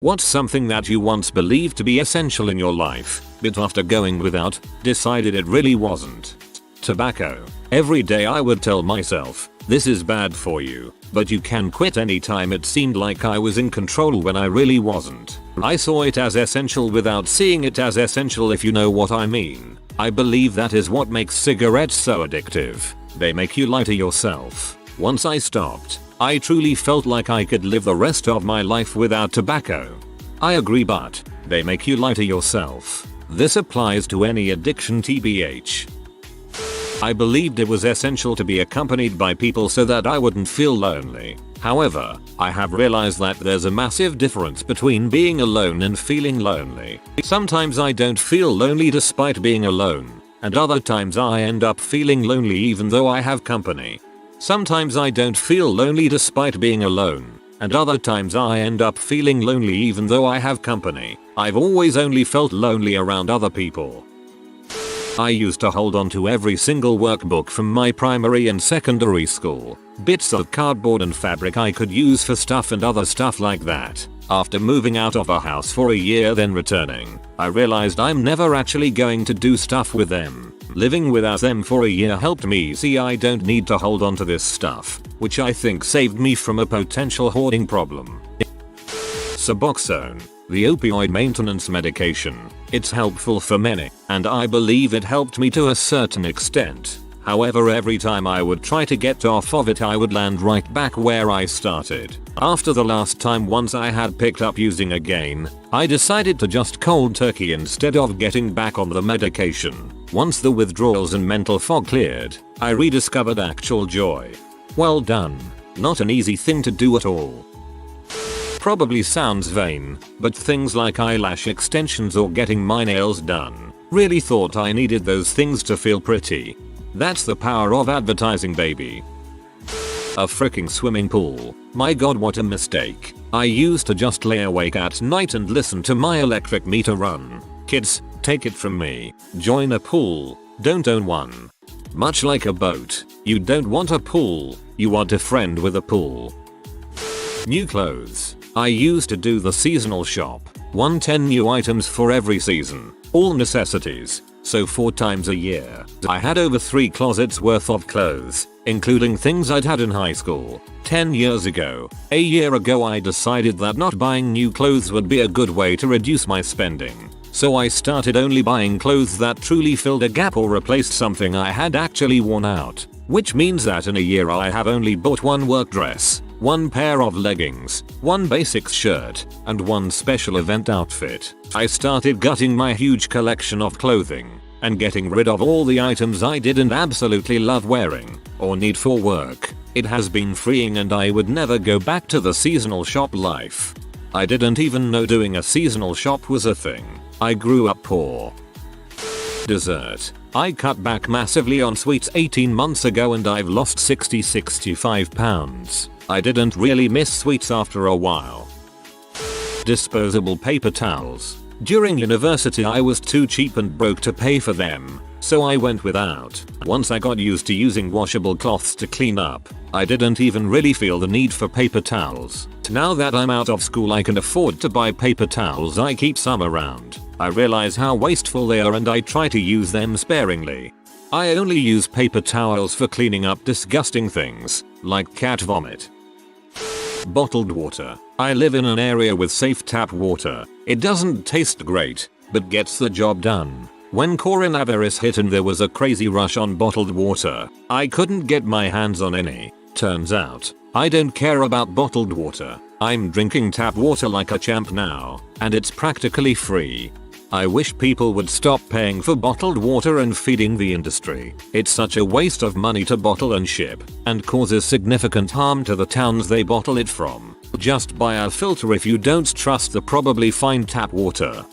What's something that you once believed to be essential in your life, but after going without, decided it really wasn't? Tobacco. Every day I would tell myself, this is bad for you, but you can quit anytime. It seemed like I was in control when I really wasn't. I saw it as essential without seeing it as essential, if you know what I mean. I believe that is what makes cigarettes so addictive. They make you lie to yourself. Once I stopped, I truly felt like I could live the rest of my life without tobacco. I agree, but they make you lie to yourself. This applies to any addiction, tbh. I believed it was essential to be accompanied by people so that I wouldn't feel lonely. However, I have realized that there's a massive difference between being alone and feeling lonely. Sometimes I don't feel lonely despite being alone, and other times I end up feeling lonely even though I have company. Sometimes I don't feel lonely despite being alone, and other times I end up feeling lonely even though I have company. I've always only felt lonely around other people. I used to hold on to every single workbook from my primary and secondary school, bits of cardboard and fabric I could use for stuff and other stuff like that. After moving out of a house for a year then returning, I realized I'm never actually going to do stuff with them. Living without them for a year helped me see I don't need to hold on to this stuff, which I think saved me from a potential hoarding problem. Suboxone, the opioid maintenance medication. It's helpful for many, and I believe it helped me to a certain extent. However, every time I would try to get off of it, I would land right back where I started. After the last time once I had picked up using again, I decided to just cold turkey instead of getting back on the medication. Once the withdrawals and mental fog cleared, I rediscovered actual joy. Well done. Not an easy thing to do at all. Probably sounds vain, but things like eyelash extensions or getting my nails done. Really thought I needed those things to feel pretty. That's the power of advertising, baby. A freaking swimming pool. My god, what a mistake. I used to just lay awake at night and listen to my electric meter run. Kids, take it from me. Join a pool. Don't own one. Much like a boat, you don't want a pool, you want a friend with a pool. New clothes. I used to do the seasonal shop. 110 new items for every season. All necessities. So 4 times a year. I had over 3 closets worth of clothes, including things I'd had in high school. 10 years ago. A year ago I decided that not buying new clothes would be a good way to reduce my spending. So I started only buying clothes that truly filled a gap or replaced something I had actually worn out. Which means that in a year I have only bought 1 work dress, 1 pair of leggings, 1 basics shirt, and 1 special event outfit. I started gutting my huge collection of clothing and getting rid of all the items I didn't absolutely love wearing or need for work. It has been freeing and I would never go back to the seasonal shop life. I didn't even know doing a seasonal shop was a thing. I grew up poor. Dessert. I cut back massively on sweets 18 months ago and I've lost 65 pounds. I didn't really miss sweets after a while. Disposable paper towels. During university I was too cheap and broke to pay for them, so I went without. Once I got used to using washable cloths to clean up, I didn't even really feel the need for paper towels. Now that I'm out of school I can afford to buy paper towels. I keep some around. I realize how wasteful they are and I try to use them sparingly. I only use paper towels for cleaning up disgusting things, like cat vomit. Bottled water. I live in an area with safe tap water. It doesn't taste great, but gets the job done. When coronavirus hit and there was a crazy rush on bottled water, I couldn't get my hands on any. Turns out, I don't care about bottled water. I'm drinking tap water like a champ now, and it's practically free. I wish people would stop paying for bottled water and feeding the industry. It's such a waste of money to bottle and ship, and causes significant harm to the towns they bottle it from. Just buy a filter if you don't trust the probably fine tap water.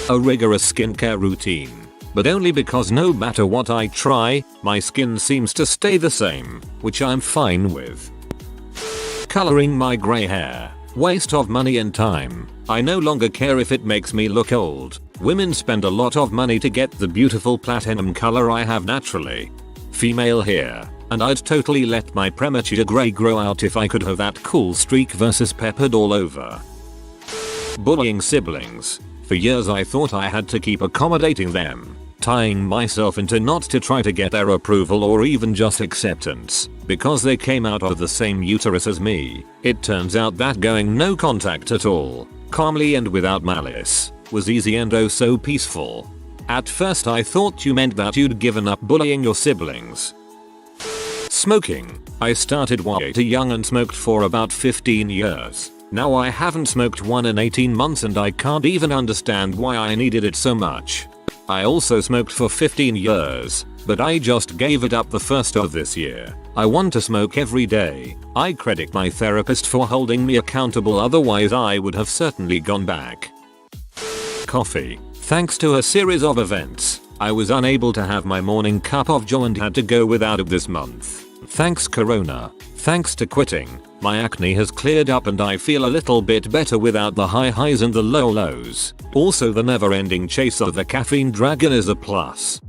A rigorous skincare routine. But only because no matter what I try, my skin seems to stay the same, which I'm fine with. Coloring my grey hair. Waste of money and time. I no longer care if it makes me look old. Women spend a lot of money to get the beautiful platinum color I have naturally. Female hair. And I'd totally let my premature grey grow out if I could have that cool streak versus peppered all over. Bullying siblings. For years I thought I had to keep accommodating them, tying myself into knots to try to get their approval or even just acceptance, because they came out of the same uterus as me. It turns out that going no contact at all, calmly and without malice, was easy and oh so peaceful. At first I thought you meant that you'd given up bullying your siblings. Smoking. I started way too young and smoked for about 15 years. Now I haven't smoked one in 18 months and I can't even understand why I needed it so much. I also smoked for 15 years, but I just gave it up the first of this year. I want to smoke every day. I credit my therapist for holding me accountable, otherwise I would have certainly gone back. Coffee. Thanks to a series of events, I was unable to have my morning cup of joe and had to go without it this month. Thanks Corona. Thanks to quitting, my acne has cleared up and I feel a little bit better without the high highs and the low lows. Also the never-ending chase of the caffeine dragon is a plus.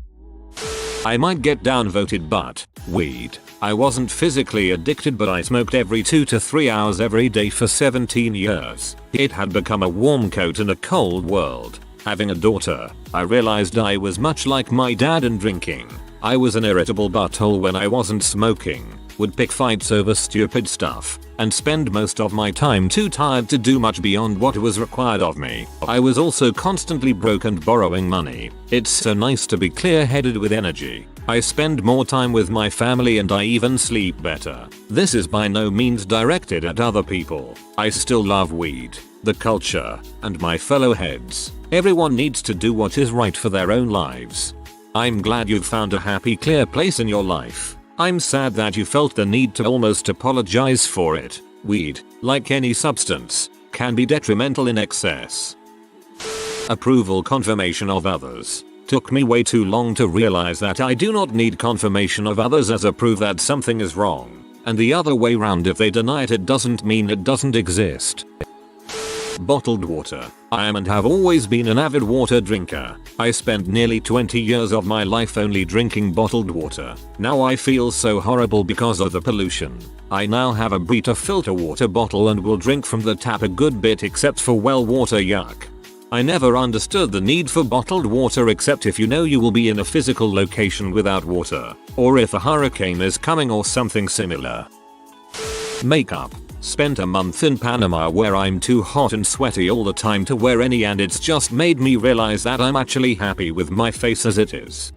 I might get downvoted, but weed. I wasn't physically addicted, but I smoked every 2 to 3 hours every day for 17 years. It had become a warm coat in a cold world. Having a daughter, I realized I was much like my dad in drinking. I was an irritable butthole when I wasn't smoking, would pick fights over stupid stuff, and spend most of my time too tired to do much beyond what was required of me. I was also constantly broke and borrowing money. It's so nice to be clear-headed with energy. I spend more time with my family and I even sleep better. This is by no means directed at other people. I still love weed, the culture, and my fellow heads. Everyone needs to do what is right for their own lives. I'm glad you've found a happy, clear place in your life. I'm sad that you felt the need to almost apologize for it. Weed, like any substance, can be detrimental in excess. Approval confirmation of others. Took me way too long to realize that I do not need confirmation of others as a proof that something is wrong. And the other way round, if they deny it, it doesn't mean it doesn't exist. Bottled water. I am and have always been an avid water drinker. I spent nearly 20 years of my life only drinking bottled water. Now I feel so horrible because of the pollution. I now have a Brita filter water bottle and will drink from the tap a good bit, except for well water, yuck. I never understood the need for bottled water except if you know you will be in a physical location without water, or if a hurricane is coming or something similar. Makeup. Spent a month in Panama where I'm too hot and sweaty all the time to wear any, and it's just made me realize that I'm actually happy with my face as it is.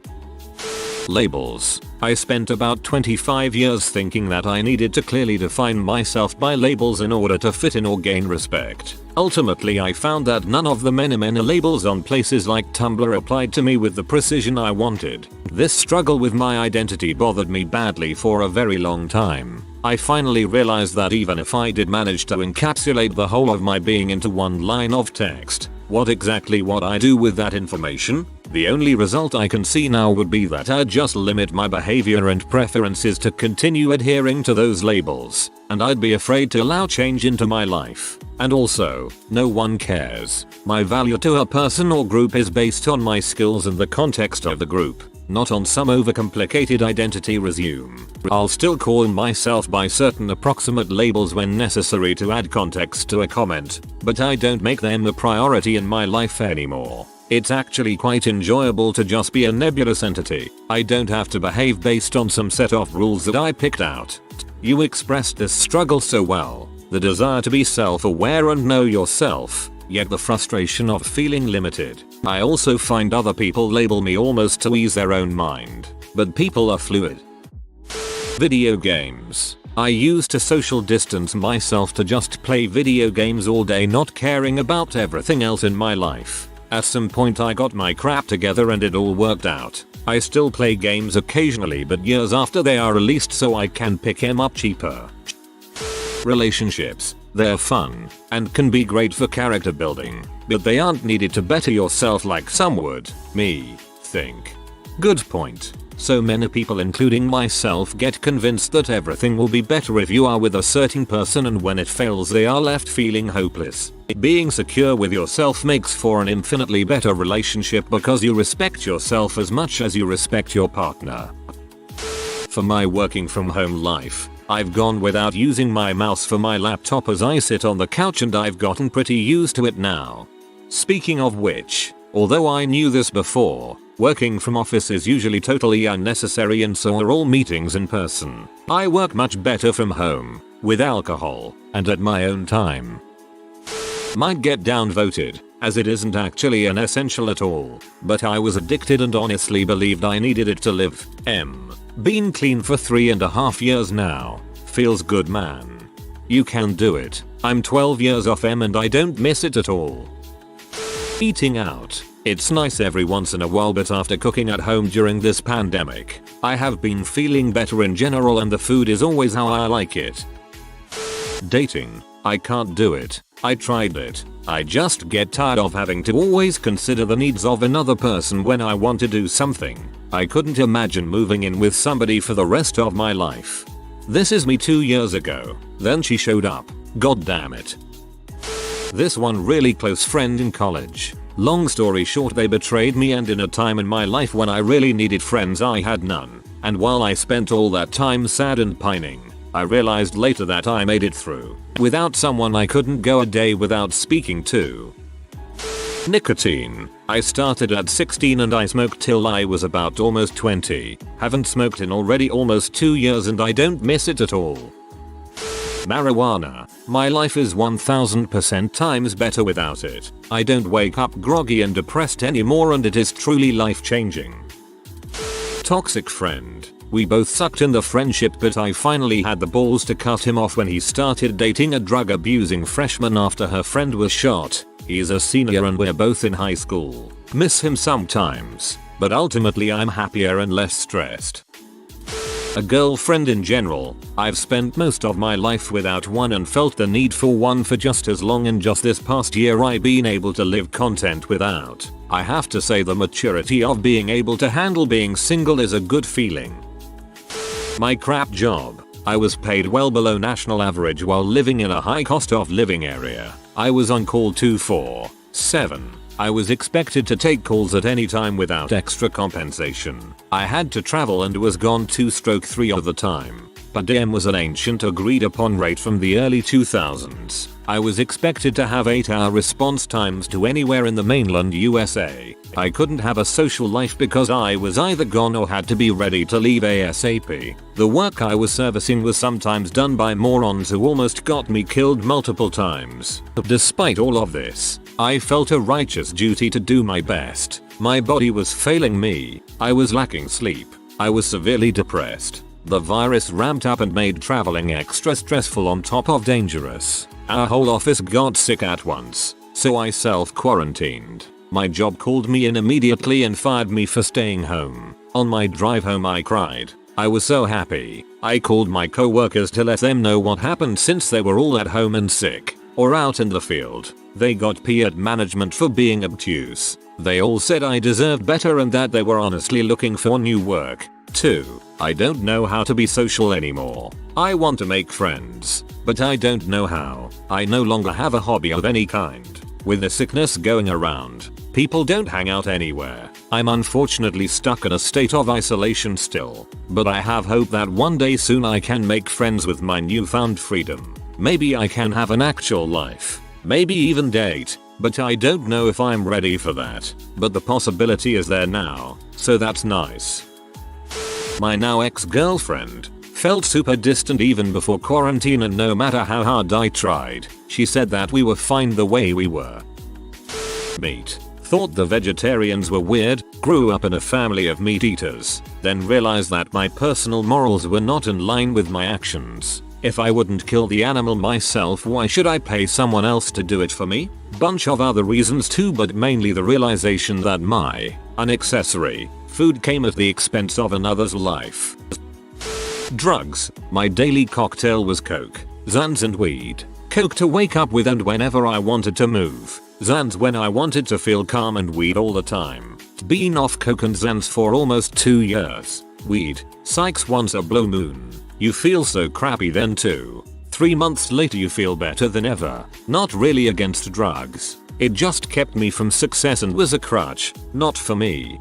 Labels. I spent about 25 years thinking that I needed to clearly define myself by labels in order to fit in or gain respect. Ultimately I found that none of the many labels on places like Tumblr applied to me with the precision I wanted. This struggle with my identity bothered me badly for a very long time. I finally realized that even if I did manage to encapsulate the whole of my being into one line of text, what I do with that information? The only result I can see now would be that I'd just limit my behavior and preferences to continue adhering to those labels, and I'd be afraid to allow change into my life. And also, no one cares. My value to a person or group is based on my skills and the context of the group, not on some overcomplicated identity resume. I'll still call myself by certain approximate labels when necessary to add context to a comment, but I don't make them a priority in my life anymore. It's actually quite enjoyable to just be a nebulous entity. I don't have to behave based on some set of rules that I picked out. You expressed this struggle so well. The desire to be self-aware and know yourself, yet the frustration of feeling limited. I also find other people label me almost to ease their own mind. But people are fluid. Video games. I used to social distance myself to just play video games all day, not caring about everything else in my life. At some point I got my crap together and it all worked out. I still play games occasionally, but years after they are released so I can pick them up cheaper. Relationships. They're fun and can be great for character building, but they aren't needed to better yourself like some would, me, think. Good point. So many people, including myself, get convinced that everything will be better if you are with a certain person, and when it fails they are left feeling hopeless. Being secure with yourself makes for an infinitely better relationship because you respect yourself as much as you respect your partner. For my working from home life, I've gone without using my mouse for my laptop as I sit on the couch and I've gotten pretty used to it now. Speaking of which, although I knew this before, working from office is usually totally unnecessary and so are all meetings in person. I work much better from home, with alcohol, and at my own time. Might get downvoted, as it isn't actually an essential at all, but I was addicted and honestly believed I needed it to live. Been clean for 3.5 years now. Feels good, man. You can do it. I'm 12 years off and I don't miss it at all. Eating out. It's nice every once in a while, but after cooking at home during this pandemic, I have been feeling better in general and the food is always how I like it. Dating. I can't do it. I tried it. I just get tired of having to always consider the needs of another person when I want to do something. I couldn't imagine moving in with somebody for the rest of my life. This is me 2 years ago. Then she showed up. God damn it. This one really close friend in college. Long story short, they betrayed me, and in a time in my life when I really needed friends I had none. And while I spent all that time sad and pining, I realized later that I made it through without someone I couldn't go a day without speaking to. Nicotine. I started at 16 and I smoked till I was about almost 20. Haven't smoked in already almost 2 years and I don't miss it at all. Marijuana. My life is 1000% times better without it. I don't wake up groggy and depressed anymore and it is truly life changing. Toxic friend. We both sucked in the friendship, but I finally had the balls to cut him off when he started dating a drug abusing freshman after her friend was shot. He's a senior and we're both in high school. Miss him sometimes, but ultimately I'm happier and less stressed. A girlfriend in general. I've spent most of my life without one and felt the need for one for just as long, and just this past year I've been able to live content without. I have to say the maturity of being able to handle being single is a good feeling. My crap job. I was paid well below national average while living in a high cost of living area. I was on call 24/7. I was expected to take calls at any time without extra compensation. I had to travel and was gone 2/3 of the time. Per diem was an ancient agreed upon rate from the early 2000s. I was expected to have 8-hour response times to anywhere in the mainland USA. I couldn't have a social life because I was either gone or had to be ready to leave ASAP. The work I was servicing was sometimes done by morons who almost got me killed multiple times. Despite all of this, I felt a righteous duty to do my best. My body was failing me. I was lacking sleep. I was severely depressed. The virus ramped up and made traveling extra stressful on top of dangerous. Our whole office got sick at once, so I self-quarantined. My job called me in immediately and fired me for staying home. On my drive home I cried. I was so happy. I called my co-workers to let them know what happened since they were all at home and sick, or out in the field. They got pee at management for being obtuse. They all said I deserved better and that they were honestly looking for new work. 2. I don't know how to be social anymore. I want to make friends, but I don't know how. I no longer have a hobby of any kind. With the sickness going around, people don't hang out anywhere. I'm unfortunately stuck in a state of isolation still, but I have hope that one day soon I can make friends with my newfound freedom. Maybe I can have an actual life. Maybe even date, but I don't know if I'm ready for that. But the possibility is there now, so that's nice. My now ex-girlfriend felt super distant even before quarantine, and no matter how hard I tried, she said that we were fine the way we were. Meat. Thought the vegetarians were weird, grew up in a family of meat eaters, then realized that my personal morals were not in line with my actions. If I wouldn't kill the animal myself, why should I pay someone else to do it for me? Bunch of other reasons too, but mainly the realization that my unnecessary food came at the expense of another's life. Drugs. My daily cocktail was coke, Xans and weed. Coke to wake up with and whenever I wanted to move. Xans when I wanted to feel calm, and weed all the time. Been off coke and Xans for almost 2 years. Weed. Psychs once a blue moon. You feel so crappy then too. 3 months later you feel better than ever. Not really against drugs. It just kept me from success and was a crutch. Not for me.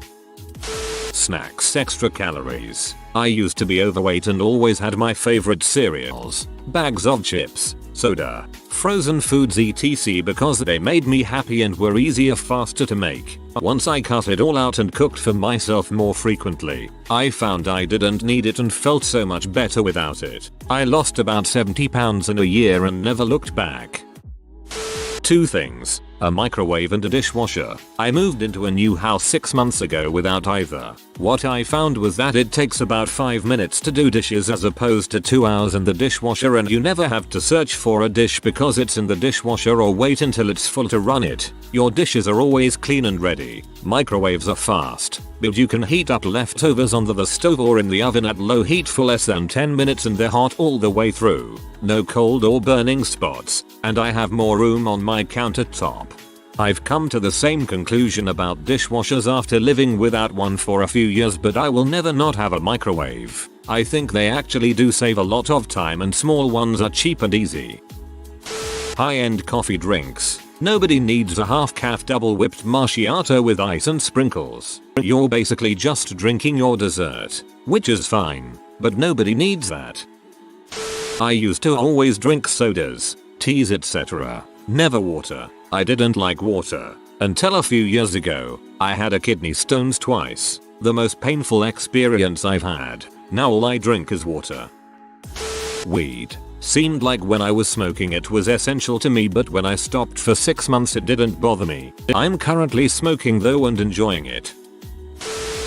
Snacks extra calories. I used to be overweight and always had my favorite cereals, bags of chips, soda, frozen foods etc because they made me happy and were easier, faster to make. Once I cut it all out and cooked for myself more frequently, I found I didn't need it and felt so much better without it. I lost about 70 pounds in a year and never looked back. 2 things. A microwave and a dishwasher. I moved into a new house 6 months ago without either. What I found was that it takes about 5 minutes to do dishes as opposed to 2 hours in the dishwasher, and you never have to search for a dish because it's in the dishwasher or wait until it's full to run it. Your dishes are always clean and ready. Microwaves are fast, but you can heat up leftovers on the stove or in the oven at low heat for less than 10 minutes and they're hot all the way through. No cold or burning spots, and I have more room on my countertop. I've come to the same conclusion about dishwashers after living without one for a few years, but I will never not have a microwave. I think they actually do save a lot of time and small ones are cheap and easy. High-end coffee drinks. Nobody needs a half-caff double whipped macchiato with ice and sprinkles. You're basically just drinking your dessert, which is fine, but nobody needs that. I used to always drink sodas, teas etc. Never water. I didn't like water until a few years ago. I had a kidney stones twice. The most painful experience I've had. Now all I drink is water. Weed. Seemed like when I was smoking it was essential to me, but when I stopped for 6 months it didn't bother me. I'm currently smoking though and enjoying it.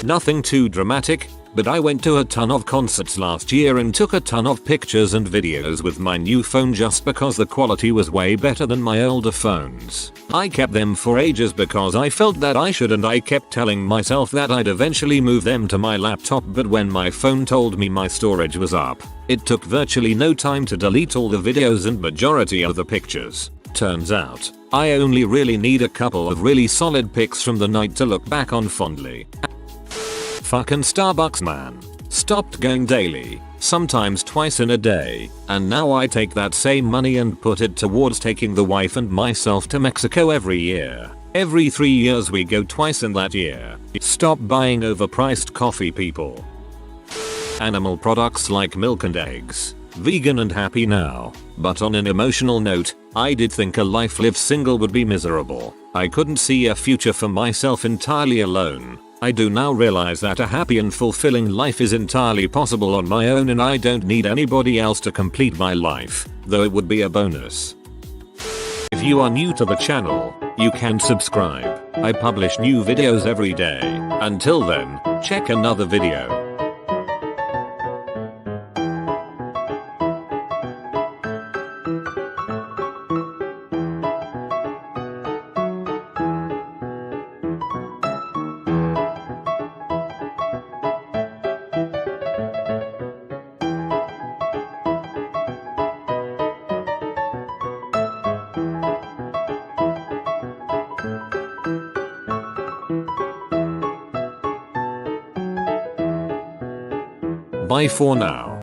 Nothing too dramatic, but I went to a ton of concerts last year and took a ton of pictures and videos with my new phone just because the quality was way better than my older phones. I kept them for ages because I felt that I should, and I kept telling myself that I'd eventually move them to my laptop, but when my phone told me my storage was up, it took virtually no time to delete all the videos and majority of the pictures. Turns out, I only really need a couple of really solid pics from the night to look back on fondly. Fucking Starbucks, man. Stopped going daily, sometimes twice in a day, and now I take that same money and put it towards taking the wife and myself to Mexico every year. Every 3 years we go twice in that year. Stop buying overpriced coffee, people. Animal products like milk and eggs. Vegan and happy now, but on an emotional note, I did think a life lived single would be miserable. I couldn't see a future for myself entirely alone. I do now realize that a happy and fulfilling life is entirely possible on my own, and I don't need anybody else to complete my life, though it would be a bonus. If you are new to the channel, you can subscribe. I publish new videos every day. Until then, check another video. Bye for now.